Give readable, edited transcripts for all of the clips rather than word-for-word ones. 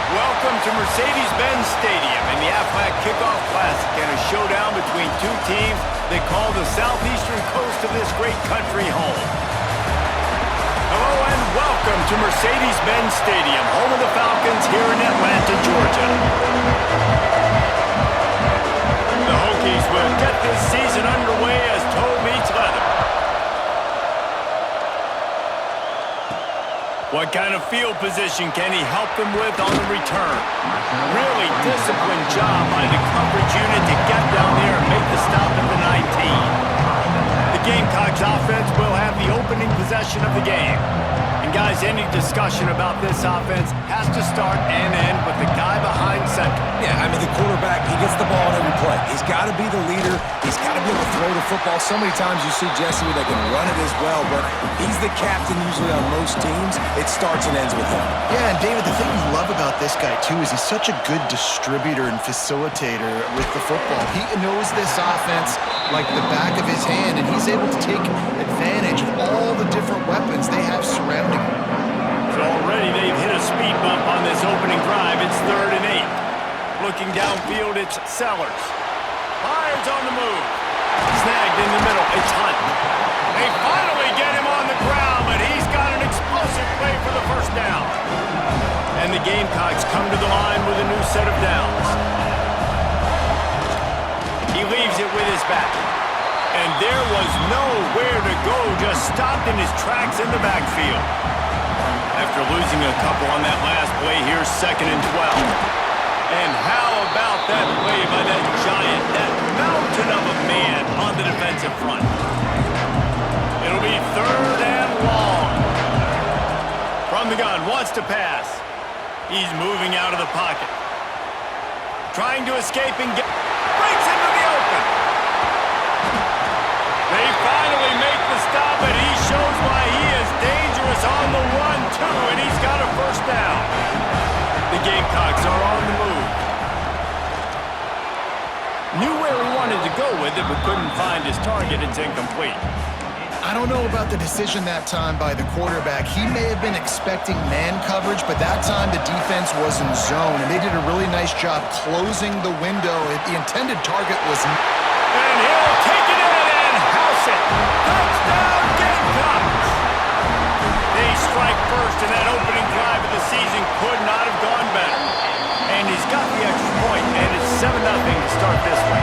Welcome to Mercedes-Benz Stadium in the Aflac Kickoff Classic and a showdown between two teams that call the southeastern coast of this great country home. Hello and welcome to Mercedes-Benz Stadium, home of the Falcons here in Atlanta, Georgia. The Hokies will get this season underway as toe meets leather. What kind of field field position can he help them with on the return? Really disciplined job by the coverage unit to get down there and make the stop at the 19. The Gamecocks offense will have the opening possession of the game. And guys, any discussion about this offense has to start and end with the guy behind center. Yeah, I mean, the quarterback, he gets the ball on every play. He's got to be the leader. He's got to be able to throw the football. So many times you see Jesse where they can run it as well, but he's the captain usually on most teams. It starts and ends with him. Yeah, and David, the thing you love about this guy, too, is he's such a good distributor and facilitator with the football. He knows this offense like the back of his hand, and he's able to take advantage of all the different weapons they have surrounding him. So already they've hit a speed bump on this opening drive. It's 3rd and 8. Looking downfield, it's Sellers. Fires on the move. Snagged in the middle. It's Hunt. They finally get him on the ground, but he's got an explosive play for the first down. And the Gamecocks come to the line with a new set of downs. He leaves it with his back. And there was nowhere to go, just stopped in his tracks in the backfield. After losing a couple on that last play, here's 2nd and 12. And how about that play by that giant, that mountain of a man on the defensive front? It'll be 3rd and long. From the gun, wants to pass. He's moving out of the pocket. Trying to escape and breaks into the open. They finally make the stop, and he shows why he is dangerous on the run, too, and he's got a first down. The Gamecocks are on the move. Knew where he wanted to go with it, but couldn't find his target. It's incomplete. I don't know about the decision that time by the quarterback. He may have been expecting man coverage, but that time the defense was in zone, and they did a really nice job closing the window. The intended target was... And he'll take it in and house it. Touchdown, Gamecocks! They strike first, and that opening drive of the season could not have gone better. And he's got the extra point, and it's 7-0 to start this one.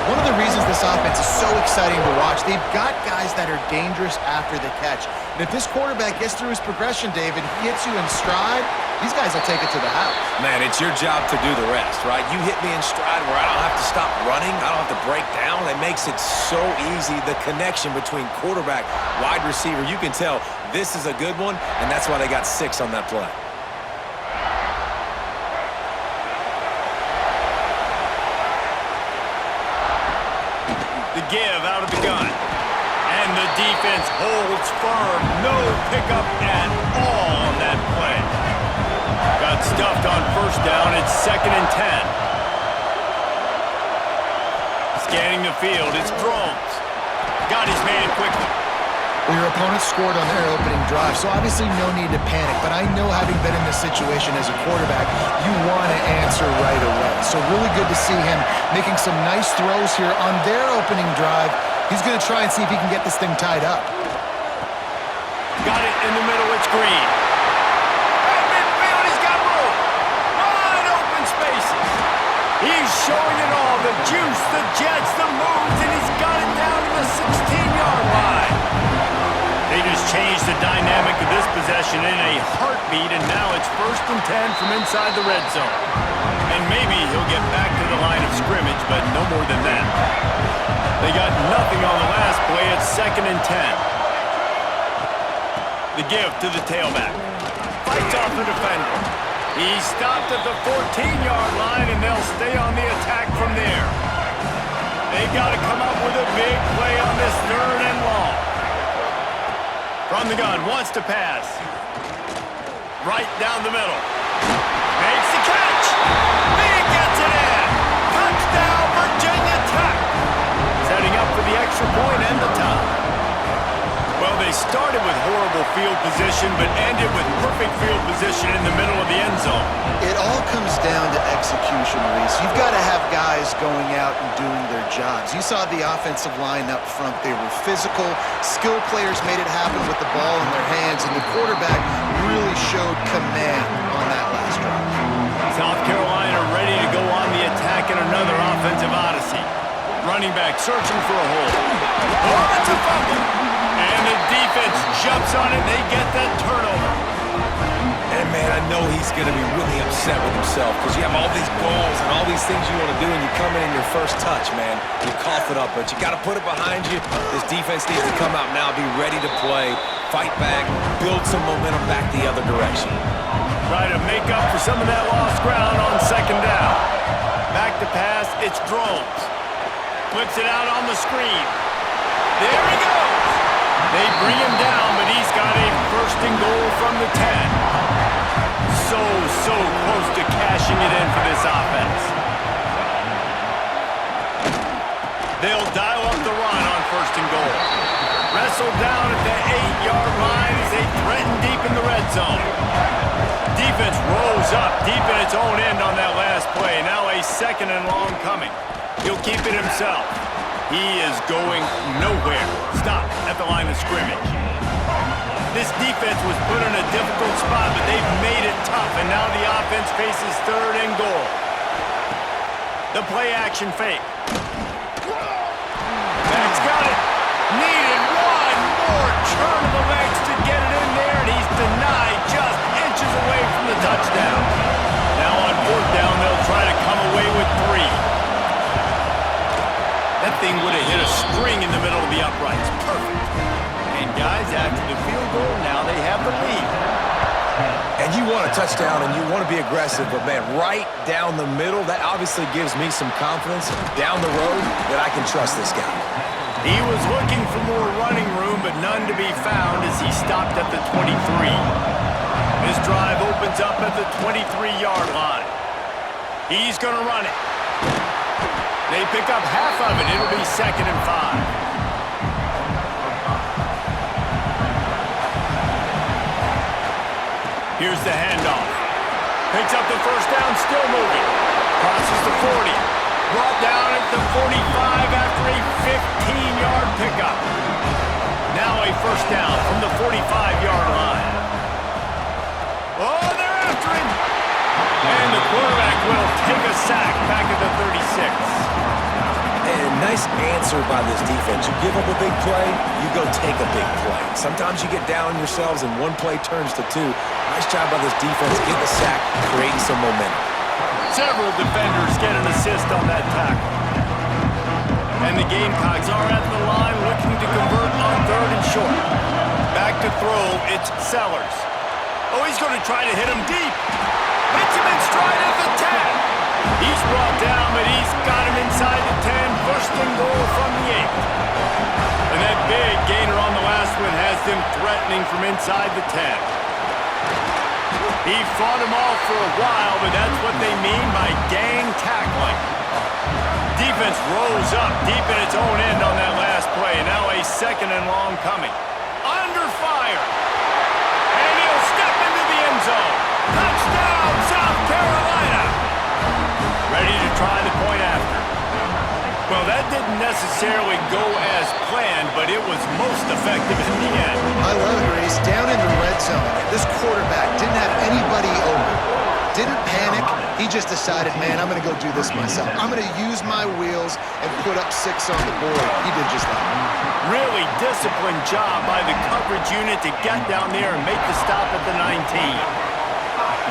One of the reasons this offense is so exciting to watch, they've got guys that are dangerous after the catch. And if this quarterback gets through his progression, David, he hits you in stride, these guys will take it to the house. Man, it's your job to do the rest, right? You hit me in stride where I don't have to stop running. I don't have to break down. It makes it so easy. The connection between quarterback, wide receiver, you can tell this is a good one, and that's why they got 6 on that play. The give out of the gun. And the defense holds firm. No pickup at all on that play. Got stuffed on first down. It's 2nd and 10. Scanning the field. It's Drones. Got his man quickly. Well, your opponent scored on their opening drive, so obviously no need to panic. But I know, having been in this situation as a quarterback, you want to answer right away. So really good to see him making some nice throws here on their opening drive. He's going to try and see if he can get this thing tied up. Got it in the middle. It's Green. At midfield, he's got room. Wide open spaces. He's showing it all. The juice, the jets, the moves, and he's got it down to the 16-yard line. They just changed the dynamic of this possession in a heartbeat, and now it's 1st and 10 from inside the red zone. And maybe he'll get back to the line of scrimmage, but no more than that. They got nothing on the last play. It's 2nd and 10. The give to the tailback. Fights off the defender. He's stopped at the 14-yard line, and they'll stay on the attack from there. They've got to come up with a big play on this 3rd and long. From the gun, wants to pass. Right down the middle. Makes the catch. He gets it in. Touchdown, Virginia Tech. Setting up for the extra point and the tie. Well, they started with horrible field position, but ended with perfect field position in the middle of the end zone. It all comes down to execution, Reese. You've got to have guys going out and doing their jobs. You saw the offensive line up front. They were physical. Skill players made it happen with the ball in their hands, and the quarterback really showed command on that last drive. South Carolina ready to go on the attack in another offensive odyssey. Running back searching for a hole. Oh, it's a fumble. And the defense jumps on it. They get that turnover. And I know he's going to be really upset with himself because you have all these goals and all these things you want to do, and you come in your first touch, man. You cough it up, but you got to put it behind you. This defense needs to come out now, be ready to play, fight back, build some momentum back the other direction. Try to make up for some of that lost ground on second down. Back to pass, it's Drones. Flips it out on the screen. There he goes. They bring him down, but he's got a first and goal from the 10. So close to cashing it in for this offense. They'll dial up the run on first and goal. Wrestled down at the 8-yard line as they threaten deep in the red zone. Defense rolls up deep in its own end on that last play. Now a second and long coming. He'll keep it himself. He is going nowhere. Stop at the line of scrimmage. This defense was put in a difficult spot, but they've made it tough, and now the offense faces third and goal. The play action fake. Back's got it. Needed one more turn of the legs to get it in there, and he's denied just inches away from the touchdown. Now on fourth down, they'll try to come away with 3. That thing would have hit a string in the middle of the uprights. Perfect. And guys, after the field goal, now they have the lead. And you want a touchdown and you want to be aggressive, but man, right down the middle, that obviously gives me some confidence down the road that I can trust this guy. He was looking for more running room, but none to be found as he stopped at the 23. His drive opens up at the 23-yard line. He's going to run it. They pick up half of it. It'll be 2nd and 5. Here's the handoff. Picks up the first down, still moving. Crosses the 40. Brought down at the 45 after a 15-yard pickup. Now a first down from the 45-yard line. Oh, they're after him. And the quarterback will take a sack back at the 36. And nice answer by this defense. You give up a big play, you go take a big play. Sometimes you get down yourselves and one play turns to 2. Nice job by this defense, getting the sack, creating some momentum. Several defenders get an assist on that tackle. And the Gamecocks are at the line looking to convert on 3rd and short. Back to throw, it's Sellers. Oh, he's going to try to hit him deep. Hits him in stride at the 10. He's brought down, but he's got him inside the 10. First and goal from the 8. And that big gainer on the last one has them threatening from inside the 10. He fought him off for a while, but that's what they mean by gang tackling. Defense rolls up deep in its own end on that last play. Now a second and long coming. Under fire. And he'll step into the end zone. Touchdown, South Carolina. Ready to try the point after. Well, that didn't necessarily go as planned, but it was most effective in the end. I love it, Reese. Down in the red zone, this quarterback didn't have anybody open. Didn't panic. He just decided, man, I'm going to go do this myself. I'm going to use my wheels and put up 6 on the board. He did just that. Really disciplined job by the coverage unit to get down there and make the stop at the 19.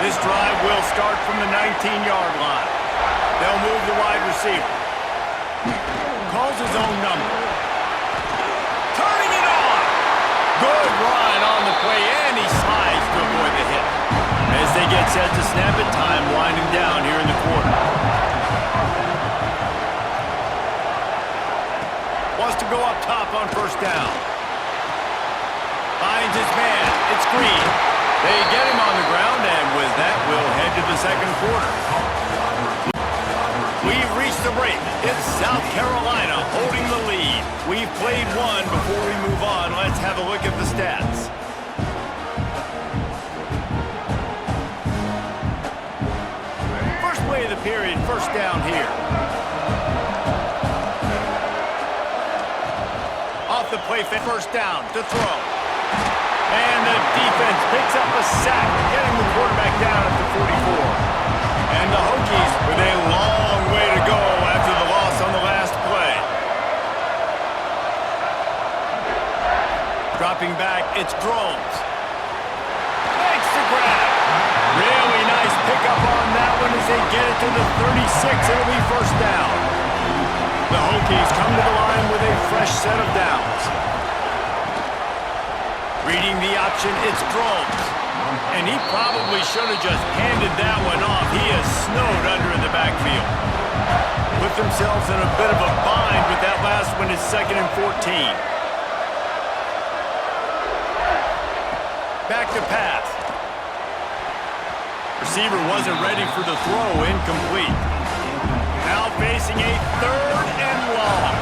This drive will start from the 19-yard line. They'll move the wide receiver. Calls his own number. Turning it on. Good run on the play, and he slides to avoid the hit. As they get set to snap it, time winding down here in the quarter. Wants to go up top on first down. Finds his man. It's Green. They get him on the ground, and with that, we'll head to the second quarter. We've reached the break. It's South Carolina holding the lead. We've played one. Before we move on, let's have a look at the stats. First play of the period, first down here. Off the play, first down to throw. And the defense picks up a sack, getting the quarterback down at the 44. And the Hokies with a long way to go after the loss on the last play. Dropping back, it's Drones. Makes the grab. 36, it'll be first down. The Hokies come to the line with a fresh set of downs. Reading the option, it's Drones. And he probably should have just handed that one off. He is snowed under in the backfield. Put themselves in a bit of a bind with that last one. It's 2nd and 14. Back to pass. Receiver wasn't ready for the throw, incomplete. Now facing a 3rd and long.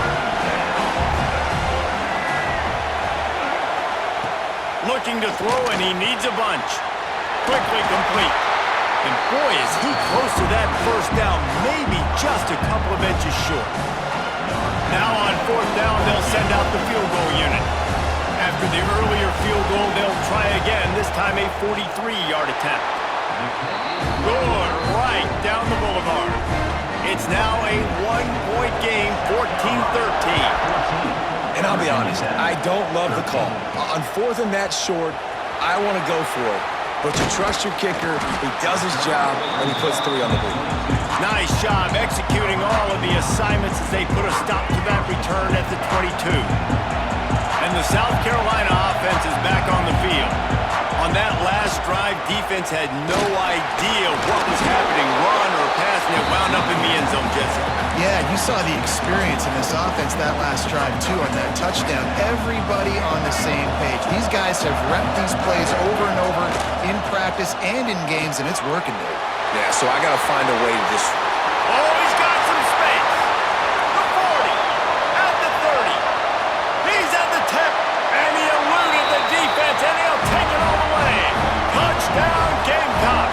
Looking to throw, and he needs a bunch. Quickly complete. And boy, is he close to that first down, maybe just a couple of inches short. Now on 4th down, they'll send out the field goal unit. After the earlier field goal, they'll try again, this time a 43-yard attempt. Good, right down the boulevard. It's now a 1-point game, 14-13. And I'll be honest, I don't love the call. On 4th and that short, I want to go for it. But you trust your kicker, he does his job, and he puts 3 on the board. Nice job executing all of the assignments as they put a stop to that return at the 22. And the South Carolina offense is back on the field. On that last drive, defense had no idea what was happening, run or pass, and it wound up in the end zone, Jesse. Yeah, you saw the experience in this offense that last drive, too, on that touchdown. Everybody on the same page. These guys have repped these plays over and over in practice and in games, and it's working there. Yeah, so I got to find a way to just... Oh, he's got some space. The 40, at the 30. He's at the 10, and he eluded the defense, and he'll take it all the way. Touchdown, Gamecock.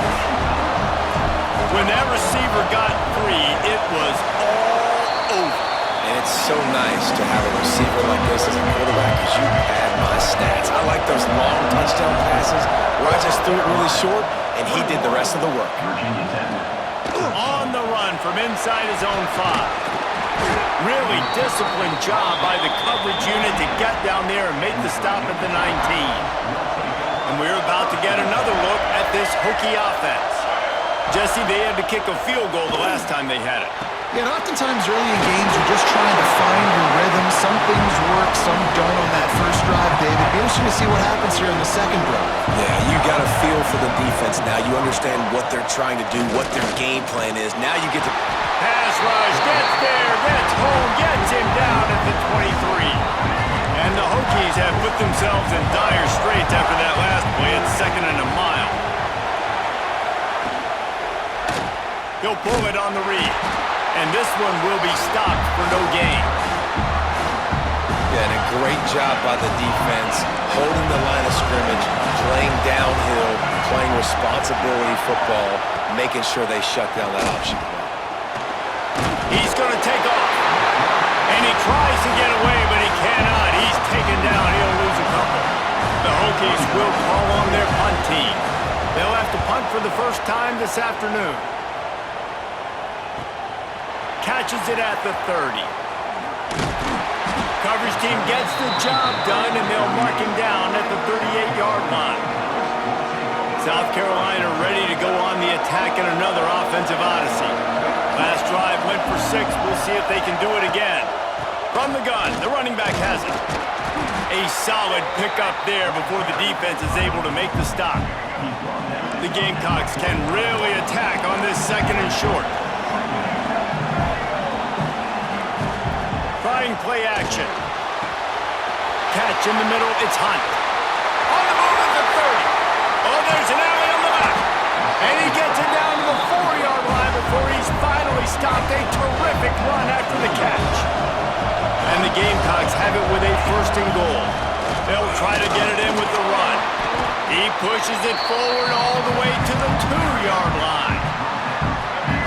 When that receiver got 3, it was all over. And it's so nice to have a receiver like this as a quarterback because you pad my stats. I like those long touchdown passes where I just threw it really short, and he did the rest of the work. On the run from inside his own 5. Really disciplined job by the coverage unit to get down there and make the stop at the 19. And we're about to get another look at this Hokie offense. Jesse, they had to kick a field goal the last time they had it. Yeah, and oftentimes early in games, you're just trying to find your rhythm. Some things work, some don't on that first drive, David. Be interesting to see what happens here in the second drive. Yeah, you got a feel for the defense now. You understand what they're trying to do, what their game plan is. Now you get to... Pass rush, gets there, gets home, gets him down at the 23. And the Hokies have put themselves in dire straits after that last play. It's 2nd and a mile. He'll pull it on the read. And this one will be stopped for no gain. Yeah, and a great job by the defense, holding the line of scrimmage, playing downhill, playing responsibility football, making sure they shut down that option play. He's going to take off. And he tries to get away, but he cannot. He's taken down. He'll lose a couple. The Hokies will call on their punt team. They'll have to punt for the first time this afternoon. Catches it at the 30. Coverage team gets the job done, and they'll mark him down at the 38-yard line. South Carolina ready to go on the attack in another offensive odyssey. Last drive went for 6. We'll see if they can do it again. From the gun, the running back has it. A solid pickup there before the defense is able to make the stop. The Gamecocks can really attack on this 2nd and short. Trying play action. Catch in the middle, it's Hunt. On the move at the 30. Oh, there's an alley on the left. And he gets it down to the 4-yard line before he's finally stopped. A terrific run after the catch. And the Gamecocks have it with a 1st and goal. They'll try to get it in with the run. He pushes it forward all the way to the 2-yard line.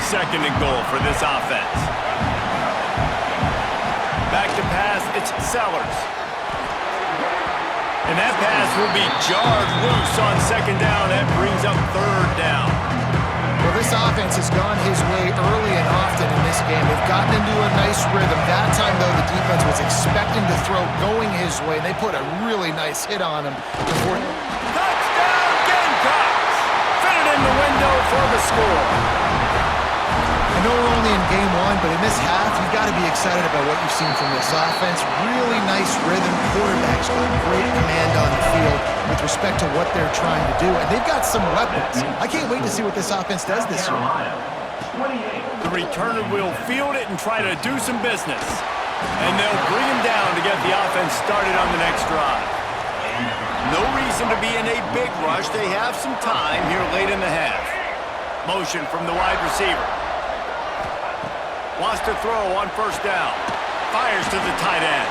2nd and goal for this offense. Back to pass, it's Sellers. And that pass will be jarred loose on 2nd down. That brings up 3rd down. Well, this offense has gone his way early and often in this game. They've gotten into a nice rhythm. That time, though, the defense was expecting to throw going his way. They put a really nice hit on him before... Touchdown, Gamecocks! Fit it in the window for the score. I know game one, but in this half, you've got to be excited about what you've seen from this offense. Really nice rhythm. Quarterback's got great command on the field with respect to what they're trying to do, and they've got some weapons. I can't wait to see what this offense does this year. The returner will field it and try to do some business. And they'll bring him down to get the offense started on the next drive. No reason to be in a big rush. They have some time here late in the half. Motion from the wide receiver. Wants to throw on first down. Fires to the tight end.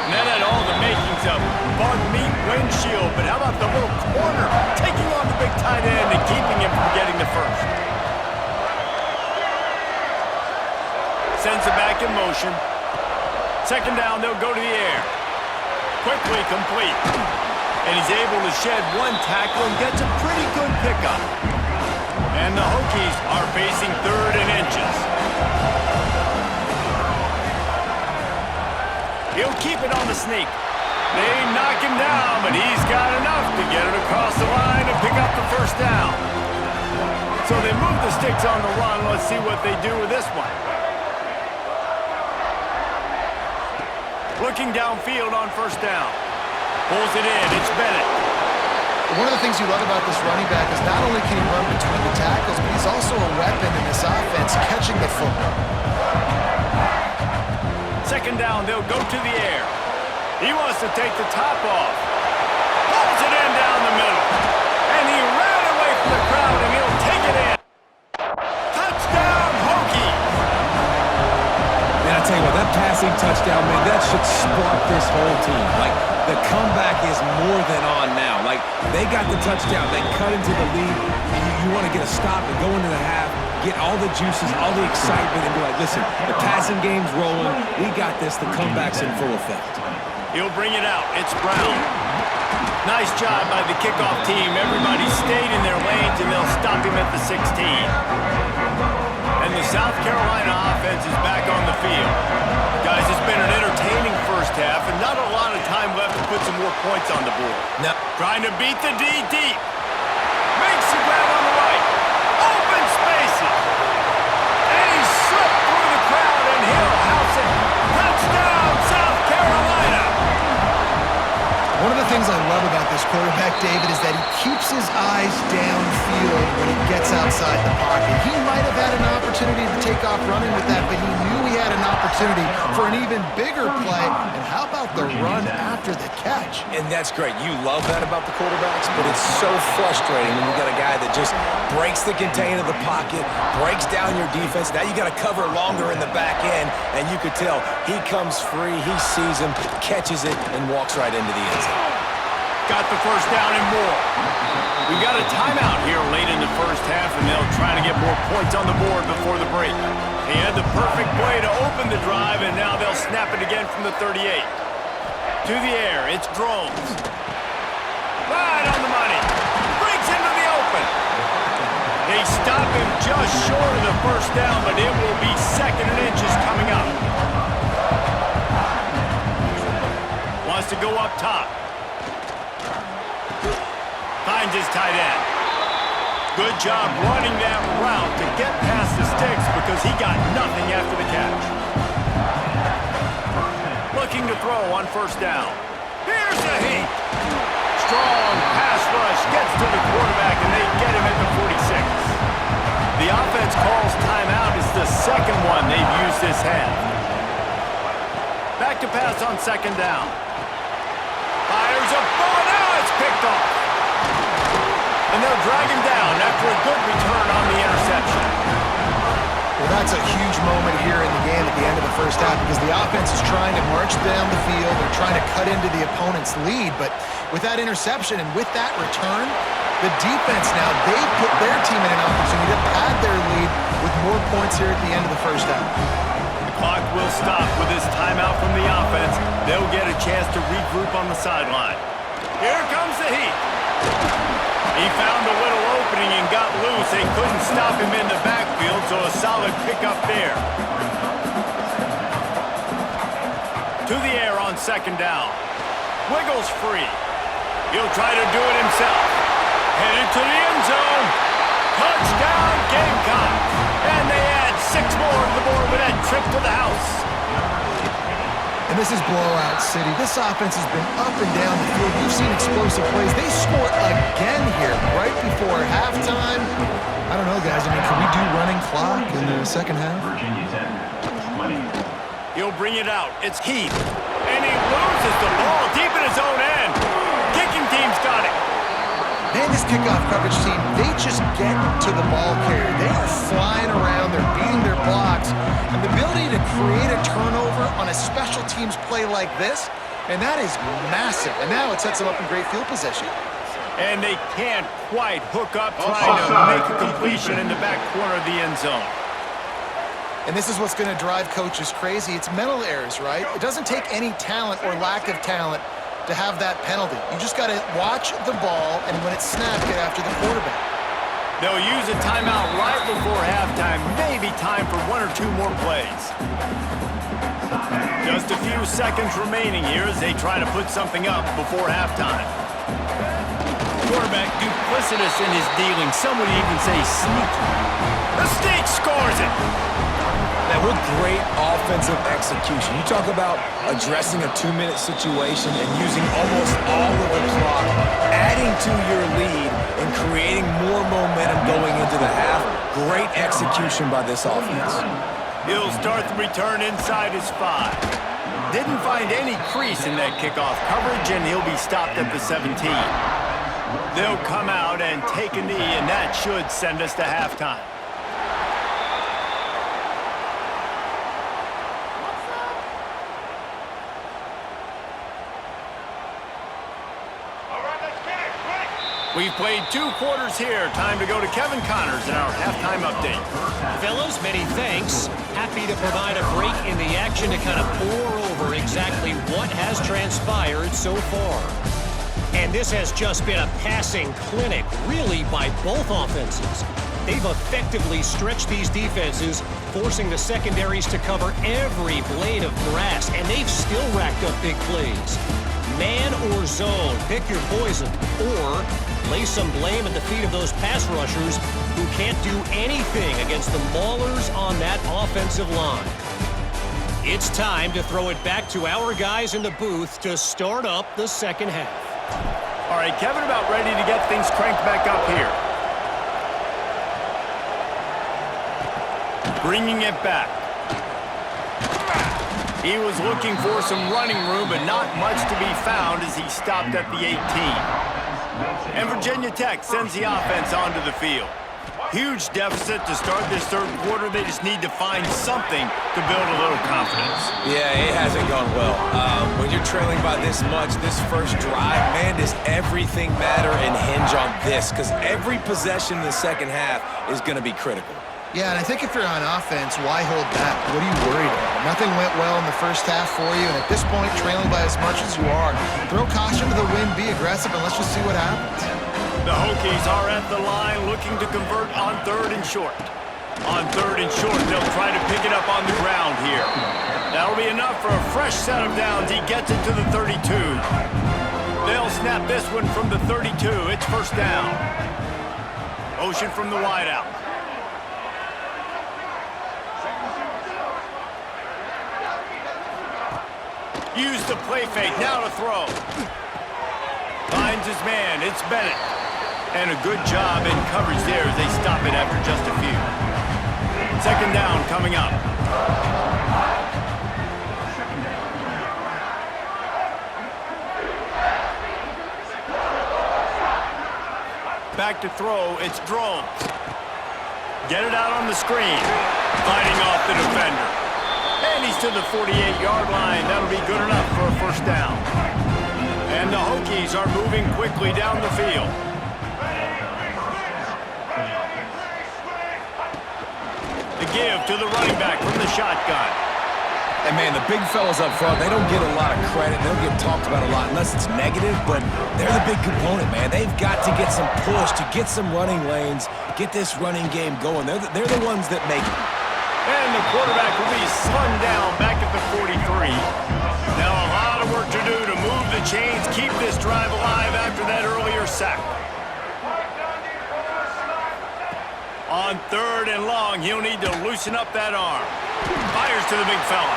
And that had all the makings of bug meat windshield. But how about the little corner taking on the big tight end and keeping him from getting the first? Sends it back in motion. Second down, they'll go to the air. Quickly complete. And he's able to shed one tackle and gets a pretty good pickup. And the Hokies are facing 3rd and inches. He'll keep it on the sneak. They knock him down, but he's got enough to get it across the line and pick up the first down. So they move the sticks on the run. Let's see what they do with this one. Looking downfield on first down. Pulls it in. It's Bennett. One of the things you love about this running back is not only can he run between the tackles, but he's also a weapon in this offense, catching the football. Second down, they'll go to the air. He wants to take the top off. Pulls it in down the middle. And he ran away from the crowd, and he'll take it in. Touchdown, Hokies! Man, I tell you what, that passing touchdown, man, that should spark this whole team. Like, the comeback is more than on now. Like, they got the touchdown. They cut into the lead. You want to get a stop and go into the half, get all the juices, all the excitement, and be like, listen, the passing game's rolling. We got this. The comeback's in full effect. He'll bring it out. It's Brown. Nice job by the kickoff team. Everybody stayed in their lanes, and they'll stop him at the 16. And the South Carolina offense is back on the field. Guys, it's been an entertaining first half, and not a lot of time left to put some more points on the board. No. Trying to beat the D deep. Makes the grab on the right. Open spaces. And he slipped through the crowd, and he'll house it. Touchdown, South Carolina. One of the things I love about this quarterback, David, is that he keeps his eyes downfield when he gets outside the pocket. He might have had an opportunity to take off running with that, but he knew he had an opportunity for an even bigger play. And how about the run after the catch? And that's great. You love that about the quarterbacks, but it's so frustrating when you got a guy that just breaks the contain of the pocket, breaks down your defense. Now you got to cover longer in the back end, and you could tell he comes free, he sees him, catches it, and walks right into the end zone. Got the first down and more. We got a timeout here late in the first half, and they'll try to get more points on the board before the break. He had the perfect play to open the drive, and now they'll snap it again from the 38. To the air, it's Drones. Right on the money. Breaks into the open. They stop him just short of the first down, but it will be 2nd and inches coming up. Wants to go up top. Finds his tight end. Good job running that route to get past the sticks because he got nothing after the catch. Looking to throw on first down. Here's the heat. Strong pass rush gets to the quarterback, and they get him at the 46. The offense calls timeout. It's the second one they've used this half. Back to pass on second down. Fires a bullet. Now it's picked off. And they'll drag him down after a good return on the interception. Well, that's a huge moment here in the game at the end of the first half because the offense is trying to march down the field. They're trying to cut into the opponent's lead. But with that interception and with that return, the defense now, they put their team in an opportunity to pad their lead with more points here at the end of the first half. The clock will stop with this timeout from the offense. They'll get a chance to regroup on the sideline. Here comes the heat. He found a little opening and got loose. They couldn't stop him in the backfield, so a solid pickup there. To the air on second down. Wiggles free. He'll try to do it himself. Headed to the end zone. Touchdown, Gamecock. And they add 6 more to the board. score with that trip to the house. And this is blowout city. This offense has been up and down the field. We've seen explosive plays. They score again here right before halftime. I don't know, guys. I mean, can we do running clock in the second half? He'll bring it out. It's Heath. And he loses the ball deep in his own end. Kicking team's got it. Man, this kickoff coverage team, they just get to the ball carrier. They are flying around. They're beating their blocks. And the ability to create a turnover on a special teams play like this, and that is massive. And now it sets them up in great field position. And they can't quite hook up trying to make a completion in the back corner of the end zone. And this is what's going to drive coaches crazy. It's mental errors, right? It doesn't take any talent or lack of talent to have that penalty. You just got to watch the ball, and when it's snapped, get after the quarterback. They'll use a timeout right before halftime. Maybe time for one or two more plays. Just a few seconds remaining here as they try to put something up before halftime. Quarterback duplicitous in his dealing. Some would even say sneaky. The State scores it. Man, what great offensive execution. You talk about addressing a 2-minute situation and using almost all of the clock, adding to your lead and creating more momentum going into the half. Great execution by this offense. He'll start the return inside his 5. Didn't find any crease in that kickoff coverage, and he'll be stopped at the 17. They'll come out and take a knee, and that should send us to halftime. We've played 2 quarters here. Time to go to Kevin Connors in our halftime update. Fellas, many thanks. Happy to provide a break in the action to kind of pour over exactly what has transpired so far. And this has just been a passing clinic, really, by both offenses. They've effectively stretched these defenses, forcing the secondaries to cover every blade of grass, and they've still racked up big plays. Man or zone, pick your poison, or lay some blame at the feet of those pass rushers who can't do anything against the maulers on that offensive line. It's time to throw it back to our guys in the booth to start up the second half. All right, Kevin, about ready to get things cranked back up here. Bringing it back. He was looking for some running room, but not much to be found as he stopped at the 18. And Virginia Tech sends the offense onto the field. Huge deficit to start this third quarter. They just need to find something to build a little confidence. Yeah, it hasn't gone well. When you're trailing by this much, this first drive, man, does everything matter and hinge on this? Because every possession in the second half is going to be critical. Yeah, and I think if you're on offense, why hold back? What are you worried about? Nothing went well in the first half for you, and at this point, trailing by as much as you are, throw caution to the wind, be aggressive, and let's just see what happens. The Hokies are at the line looking to convert on 3rd and short. On 3rd and short, they'll try to pick it up on the ground here. That'll be enough for a fresh set of downs. He gets it to the 32. They'll snap this one from the 32. It's first down. Motion from the wideout. Use the play fake, now to throw. Finds his man, it's Bennett. And a good job in coverage there as they stop it after just a few. Second down coming up. Back to throw, it's Drones. Get it out on the screen. Fighting off the defender. And he's to the 48-yard line. That'll be good enough for a first down. And the Hokies are moving quickly down the field. The give to the running back from the shotgun. And, man, the big fellas up front, they don't get a lot of credit. They don't get talked about a lot unless it's negative, but they're the big component, man. They've got to get some push, to get some running lanes, get this running game going. They're the ones that make it. And the quarterback will be slung down back at the 43. Now a lot of work to do to move the chains, keep this drive alive after that earlier sack. On 3rd and long, he'll need to loosen up that arm. Fires to the big fella.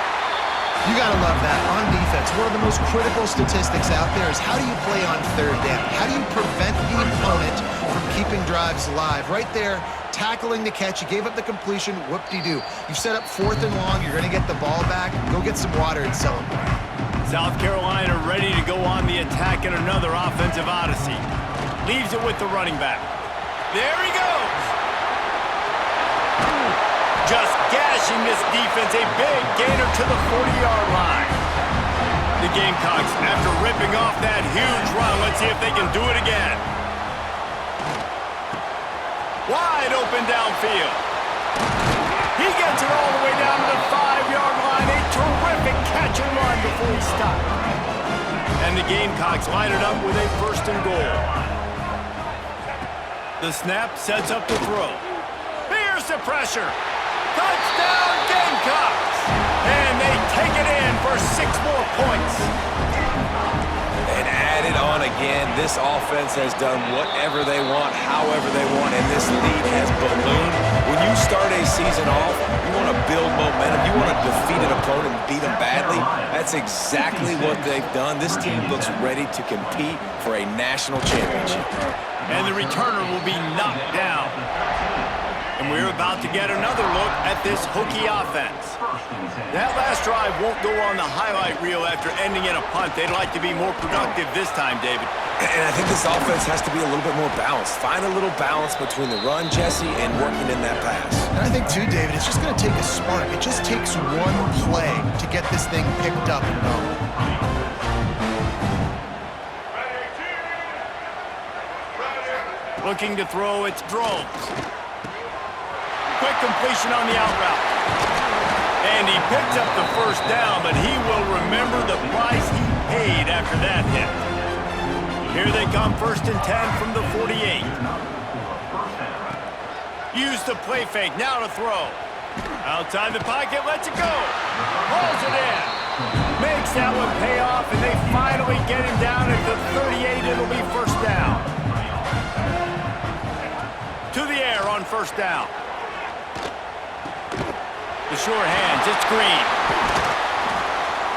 You got to love that. On defense, one of the most critical statistics out there is how do you play on 3rd down? How do you prevent the opponent from keeping drives alive? Right there, tackling the catch. You gave up the completion. Whoop-de-doo. You've set up 4th and long. You're going to get the ball back. Go get some water and celebrate. South Carolina ready to go on the attack in another offensive odyssey. Leaves it with the running back. There he goes. Just gashing this defense, a big gainer to the 40-yard line. The Gamecocks, after ripping off that huge run, let's see if they can do it again. Wide open downfield. He gets it all the way down to the 5-yard line. A terrific catch and run before he stopped. And the Gamecocks line it up with a 1st and goal. The snap sets up the throw. Here's the pressure. Touchdown Gamecocks! And they take it in for 6 more points. And add it on again. This offense has done whatever they want, however they want, and this lead has ballooned. When you start a season off, you want to build momentum. You want to defeat an opponent and beat them badly. That's exactly what they've done. This team looks ready to compete for a national championship. And the returner will be knocked down. And we're about to get another look at this Hokie offense. That last drive won't go on the highlight reel after ending in a punt. They'd like to be more productive this time, David. And I think this offense has to be a little bit more balanced. Find a little balance between the run, Jesse, and working in that pass. And I think, too, David, it's just going to take a spark. It just takes one play to get this thing picked up and going. Looking to throw, it's Drones. Quick completion on the out route. And he picked up the 1st down, but he will remember the price he paid after that hit. Here they come, 1st and 10 from the 48. Use the play fake, now to throw. Outside the pocket, lets it go. Pulls it in. Makes that one pay off, and they finally get him down at the 38. It'll be 1st down. To the air on 1st down. The short hands, it's Green.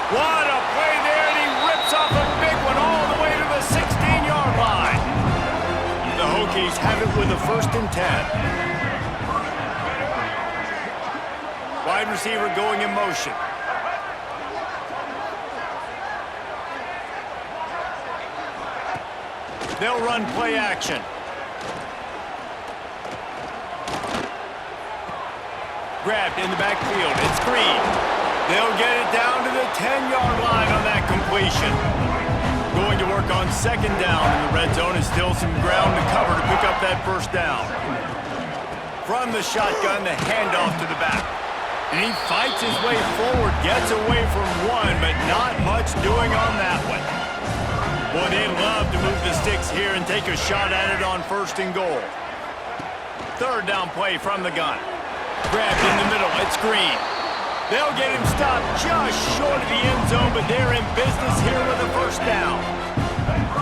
What a play there, and he rips off a big one all the way to the 16-yard line. The Hokies have it with a 1st and 10. Wide receiver going in motion. They'll run play action. Grabbed in the backfield. It's Green. They'll get it down to the 10-yard line on that completion. Going to work on 2nd down in the red zone. Is still some ground to cover to pick up that 1st down. From the shotgun, the handoff to the back. And he fights his way forward, gets away from one, but not much doing on that one. Boy, they love to move the sticks here and take a shot at it on 1st and goal. 3rd down play from the gun. Grabbed in the middle, it's Green. They'll get him stopped just short of the end zone, but they're in business here with a 1st down.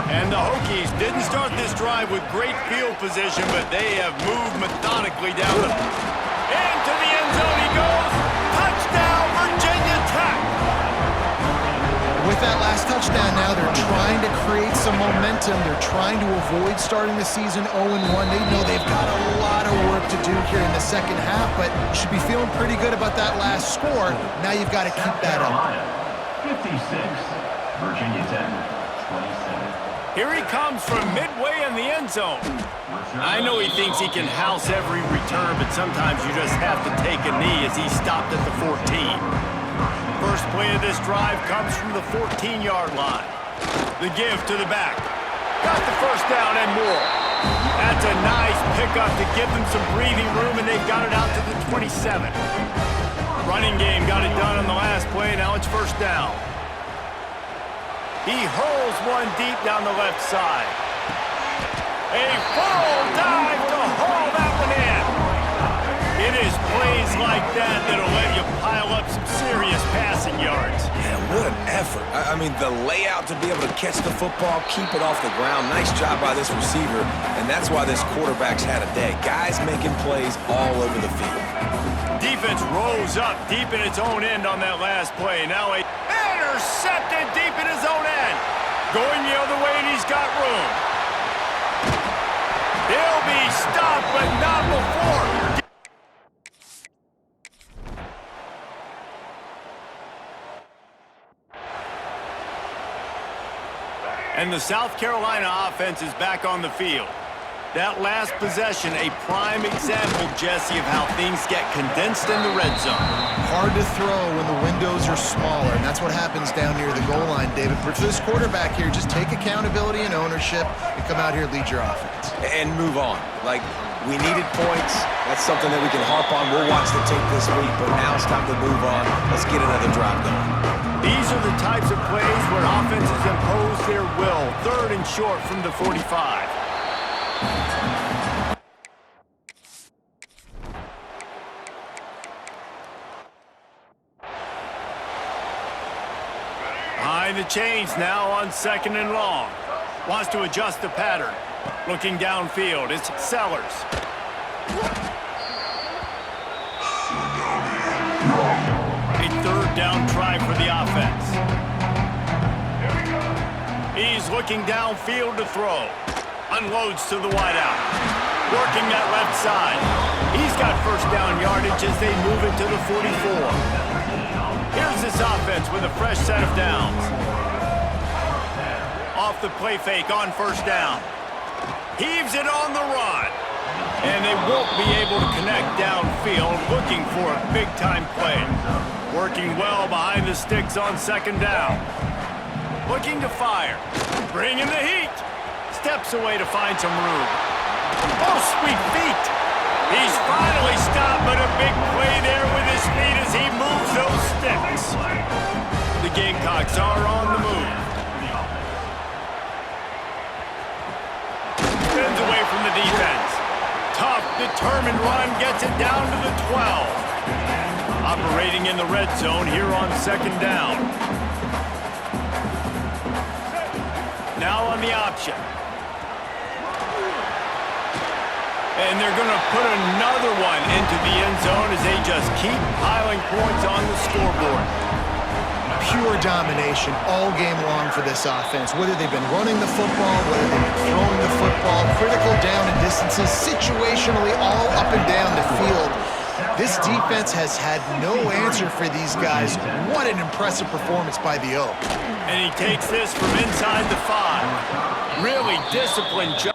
And the Hokies didn't start this drive with great field position, but they have moved methodically down the... Into the end zone he goes. Touchdown, Virginia Tech! With that last touchdown now, they're trying to create some momentum. They're trying to avoid starting the season 0-1. They know they've got a lot of work to do here in the 2nd half, but you should be feeling pretty good about that last score. Now you've got to keep that up. 56, Virginia Tech, 27. Here he comes from midway in the end zone. I know he thinks he can house every return, but sometimes you just have to take a knee as he stopped at the 14. First play of this drive comes from the 14-yard line. The give to the back. Got the 1st down and more. That's a nice pickup to give them some breathing room, and they've got it out to the 27. Running game got it done on the last play. Now it's 1st down. He hurls one deep down the left side. A full dive to haul that one in. It is plays like that that'll let you pile up some serious passing yards. And what an effort. I mean, the layout to be able to catch the football, keep it off the ground. Nice job by this receiver, and that's why this quarterback's had a day. Guys making plays all over the field. Defense rose up deep in its own end on that last play. Now a intercepted deep in his own end. Going the other way, and he's got room. He'll be stopped, but not before. And the South Carolina offense is back on the field. That last possession, a prime example, Jesse, of how things get condensed in the red zone. Hard to throw when the windows are smaller, and that's what happens down near the goal line, David. But for this quarterback here, just take accountability and ownership and come out here and lead your offense. And move on. Like, we needed points. That's something that we can harp on. We'll watch the tape this week, but now it's time to move on. Let's get another drive going. These are the types of plays where offenses impose their will. 3rd and short from the 45. Behind the chains now on 2nd and long. Wants to adjust the pattern. Looking downfield, it's Sellers. A 3rd down try for the offense. He's looking downfield to throw. Unloads to the wideout. Working that left side. He's got 1st down yardage as they move it to the 44. Here's this offense with a fresh set of downs. Off the play fake on 1st down. Heaves it on the run. And they won't be able to connect downfield, looking for a big-time play. Working well behind the sticks on 2nd down. Looking to fire. Bringing the heat. Steps away to find some room. Oh, sweet feet. He's finally stopped, but a big play there with his feet as he moves those sticks. The Gamecocks are on the move. Spins away from the defense. Tough, determined run gets it down to the 12. Operating in the red zone here on 2nd down. Now on the option. And they're going to put another one into the end zone as they just keep piling points on the scoreboard. Pure domination all game long for this offense. Whether they've been running the football, whether they've been throwing the football, critical down and distances, situationally all up and down the field. This defense has had no answer for these guys. What an impressive performance by the Oak. And he takes this from inside the 5. Really disciplined job.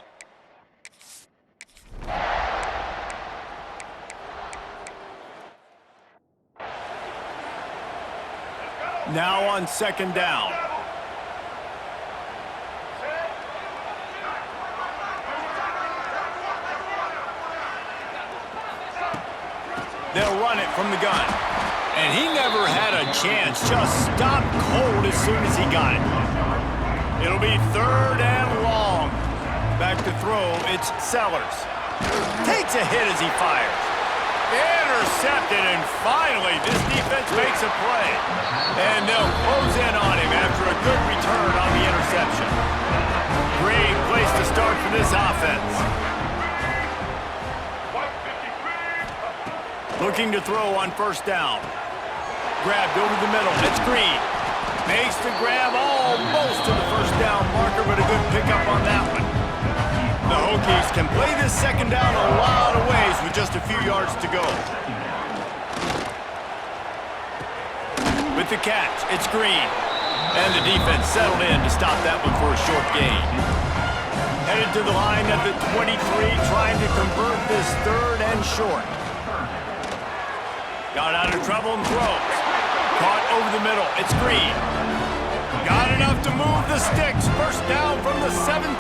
Now on 2nd down. They'll run it from the gun. And he never had a chance. Just stopped cold as soon as he got it. It'll be 3rd and long. Back to throw, it's Sellers. Takes a hit as he fires. Intercepted, and finally this defense makes a play. And they'll close in on him after a good return on the interception. Great place to start for this offense. Looking to throw on 1st down. Grabbed over the middle, it's Green. Makes the grab almost to the 1st down marker, but a good pickup on that one. The Hokies can play this 2nd down a lot of ways with just a few yards to go. With the catch, it's Green. And the defense settled in to stop that one for a short gain. Headed to the line at the 23, trying to convert this 3rd and short. Got out of trouble and throws. Caught over the middle, it's Green. Got enough to move the sticks. 1st down from the 17.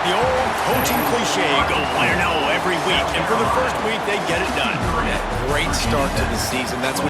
The old coaching cliche, go win or no every week. And for the first week, they get it done. Yeah, great start to the season. That's what